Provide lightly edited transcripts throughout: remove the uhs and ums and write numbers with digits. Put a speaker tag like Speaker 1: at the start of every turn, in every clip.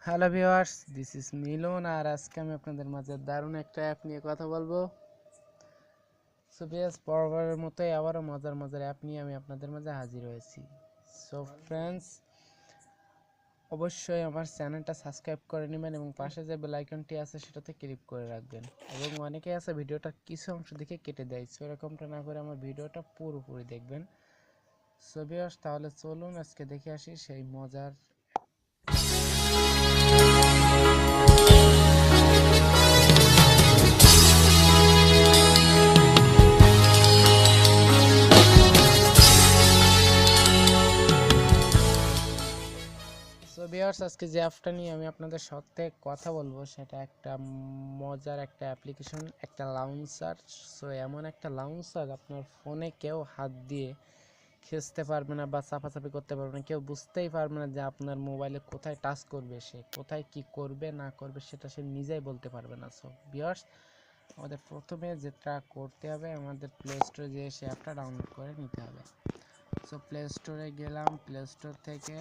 Speaker 1: Hello viewers, this is মিলন। আর আজকে আমি আপনাদের মাঝে দারুণ একটা অ্যাপ নিয়ে কথা বলবো। সো ভিউয়ার্স, বরাবরের মতোই আবারও মজার মজার অ্যাপ নিয়ে আমি আপনাদের মাঝে হাজির হয়েছি। সো ফ্রেন্ডস, অবশ্যই আমার চ্যানেলটা সাবস্ক্রাইব করে নেবেন এবং পাশে যে বেল আইকনটি আছে সেটাতে ক্লিক করে রাখবেন। এবং অনেকেই আছে ভিডিওটা কিছু অংশ দেখে কেটে দেয়, সো এরকমটা না করে আমার ভিডিওটা পুরোপুরি দেখবেন। সো ভিউয়ার্স, তাহলে চলুন আজকে দেখে আসি সেই মজার। সো ভিউয়ার্স, আজকে যে অ্যাপটা নিয়ে আমি আপনাদের সাথে কথা বলবো সেটা একটা মজার একটা অ্যাপ্লিকেশন, একটা লাউঞ্চার। সো এমন একটা লাউঞ্চার আপনার ফোনে কেউ হাত দিয়ে খেলতে পারবে না বা চাপাচাপি করতে পারবে না, কেউ বুঝতেই পারবে না যে আপনার মোবাইলে কোথায় টাচ করবে, সে কোথায় কি করবে না করবে সেটা সে নিজেই বলতে পারবে না। সো ভিউয়ার্স, আমাদের প্রথমে যেটা করতে হবে, আমাদের প্লে স্টোরে যেয়ে সে অ্যাপটা ডাউনলোড করে নিতে হবে। সো প্লে স্টোরে গেলাম, প্লে স্টোর থেকে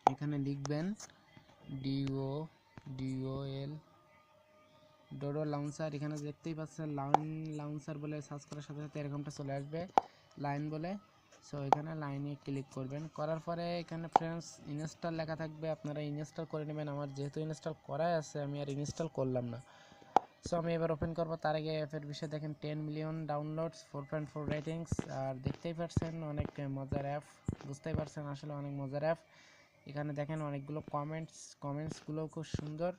Speaker 1: এখানে লিখবেন DOL ডোডো লাউঞ্চার। এখানে দেখতেই পাচ্ছেন লাউঞ্চার বলে সার্চ করার সাথে সাথে এরকমটা চলে আসবে লাইন বলে। সো এখানে লাইনে ক্লিক করবেন, করার পরে এখানে ফ্রেন্ডস ইনস্টল লেখা থাকবে, আপনারা ইনস্টল করে নেবেন। আমার যেহেতু ইনস্টল করাই আছে আমি আর ইনস্টল করলাম না। সো আমি এবার ওপেন করবো। তার আগে অ্যাপের বিষয়ে দেখেন 10 মিলিয়ন ডাউনলোডস, 4.4 রেটিংস। আর দেখতেই পাচ্ছেন অনেক মজার অ্যাপ, বুঝতেই পারছেন আসলে অনেক মজার অ্যাপ। এখানে দেখেন অনেকগুলো কমেন্টসগুলো খুব সুন্দর।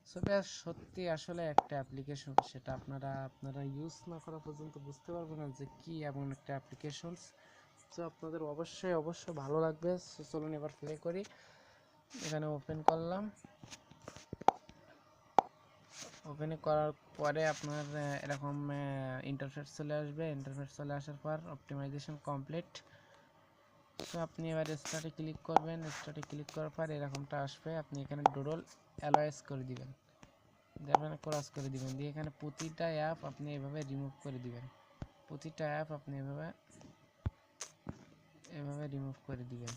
Speaker 1: সো বেশ সত্যি আসলে একটা অ্যাপ্লিকেশন, সেটা আপনারা ইউজ না করা পর্যন্ত বুঝতে পারবেন না যে কি এমন একটা অ্যাপ্লিকেশন। সো আপনাদের অবশ্যই ভালো লাগবে। সো চলুন এবার প্লে করি। এখানে ওপেন করলাম। ওপেন করার পরে আপনার এরকম ইন্টারফেস চলে আসবে। ইন্টারফেস চলে আসার পর অপটিমাইজেশন কমপ্লিট। তো আপনি এবার স্টার্টে ক্লিক করবেন। স্টার্টে ক্লিক করার পর এরকমটা আসবে। আপনি এখানে ডোডল অ্যালয়েস করে দিবেন, দেবেন ক্রস করে দিবেন, দিয়ে এখানে প্রতিটা অ্যাপ আপনি এভাবে রিমুভ করে দিবেন। প্রতিটা অ্যাপ আপনি এভাবে রিমুভ করে দিবেন।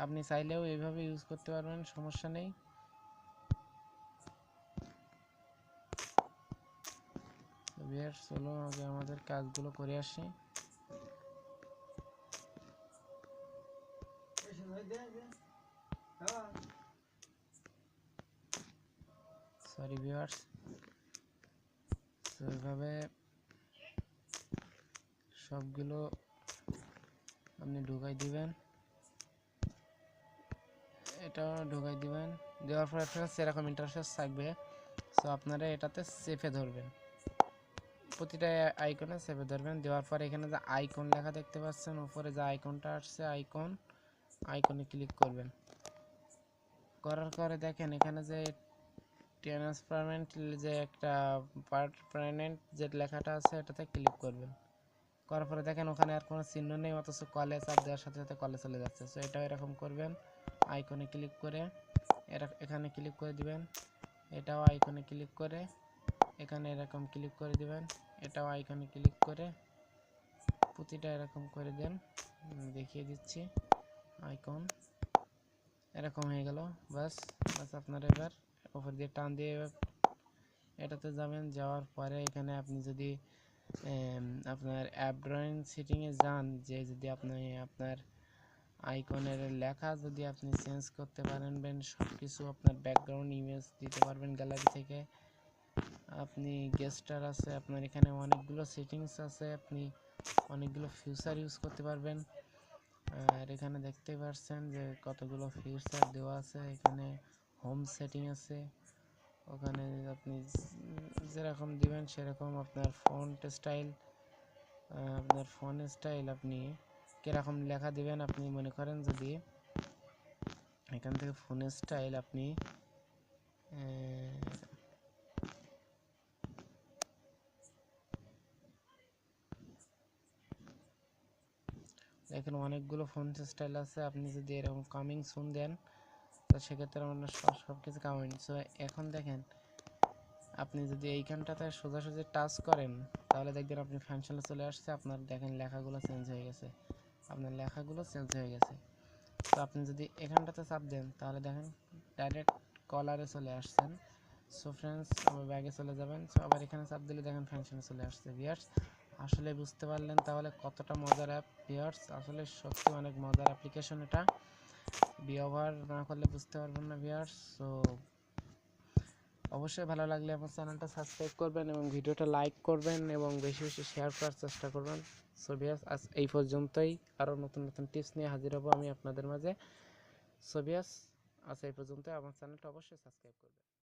Speaker 1: আপনি চাইলেও এইভাবে ইউজ করতে পারবেন, সমস্যা নেই। চলো আগে আমাদের কাজগুলো করে আসি। Sorry viewers. তো এইভাবে সবগুলো আপনি ঢুকাই দিবেন, এটাও ঢুকাই দিবেন। দেওয়ার পরে সেরকম ইন্টারফেস থাকবে। সো আপনারা এটাতে সেফে ধরবেন, প্রতিটা আইকনে সেভে ধরবেন। দেওয়ার পরে এখানে যে আইকন লেখা দেখতে পাচ্ছেন, উপরে যে আইকনটা আসছে আইকনে ক্লিক করবেন। করার পরে দেখেন এখানে যে ট্রান্সপারেন্ট যে একটা পার্মানেন্ট যে লেখাটা আছে এটাতে ক্লিক করবেন। করার পরে দেখেন ওখানে আর কোনো চিহ্ন নেই, অথচ কলে চাপ দেওয়ার সাথে সাথে কলে চলে যাচ্ছে। সো এটাও এরকম করবেন, আইকনে ক্লিক করে এখানে ক্লিক করে দিবেন। এটাও আইকনে ক্লিক করে এখানে এরকম ক্লিক করে দিবেন। এটাও আইকনে ক্লিক করে প্রতিটা এরকম করে দেন। দেখিয়ে দিচ্ছি, আইকন এরকম হয়ে গেল। বাস আপনারা এবার উপর দিয়ে টান দিয়ে এটাতে যাবেন। যাওয়ার পরে এখানে আপনি যদি আপনার অ্যাপ ড্রয়িং সেটিংয়ে যান, যে যদি আপনি আপনার আইকনের লেখা যদি আপনি চেঞ্জ করতে পারবেন, সব কিছু আপনার ব্যাকগ্রাউন্ড ইমেজ দিতে পারবেন গ্যালারি থেকে। আপনি গেস্টার আছে, আপনার এখানে অনেকগুলো সেটিংস আছে, আপনি অনেকগুলো ফিচার ইউজ করতে পারবেন। আর এখানে দেখতে পাচ্ছেন যে কতগুলো ফিচার দেওয়া আছে। এখানে হোম সেটিং আছে, ওখানে আপনি যেরকম দিবেন সেরকম আপনার ফন্ট স্টাইল আপনি কিরকম লেখা দিবেন। আপনি মনে করেন যদি এখান থেকে ফোন স্টাইল আপনি এখানে অনেকগুলো ফোন স্টাইল আছে। আপনি যদি এরকম কামিং সুন দেন তো সেক্ষেত্রে আমরা সব কিছু কামাই। সো এখন দেখেন আপনি যদি এইখানটাতে সোজাসুজি টাচ করেন তাহলে দেখবেন আপনি ফাংশনে চলে আসছে, আপনার দেখেন লেখাগুলো চেঞ্জ হয়ে গেছে, আপনার লেখাগুলো চেঞ্জ হয়ে গেছে। তো আপনি যদি এখানটাতে চাপ দেন তাহলে দেখেন ডাইরেক্ট কলারে চলে আসছেন। সো ফ্রেন্ডস আমার ব্যাগে চলে যাবেন। সো আবার এখানে চাপ দিলে দেখেন ফাংশনে চলে আসছে। ভিউয়ার্স আসলে বুঝতে পারলেন তাহলে কতটা মজার অ্যাপ ভিউয়ার্স, আসলে সত্যি অনেক মজার অ্যাপ্লিকেশন এটা, ব্যবহার না করলে বুঝতে পারবেন না ভিউয়ার্স। সো অবশ্যই ভালো লাগলে আমার চ্যানেলটা সাবস্ক্রাইব করবেন এবং ভিডিওটা লাইক করবেন এবং বেশি বেশি শেয়ার করার চেষ্টা করবেন। সো ভিউয়ার্স আজ এই পর্যন্তই, আরও নতুন নতুন টিপস নিয়ে হাজির হব আমি আপনাদের মাঝে। সো ভিউয়ার্স আজ এই পর্যন্তই, আমার চ্যানেলটা অবশ্যই সাবস্ক্রাইব করবেন।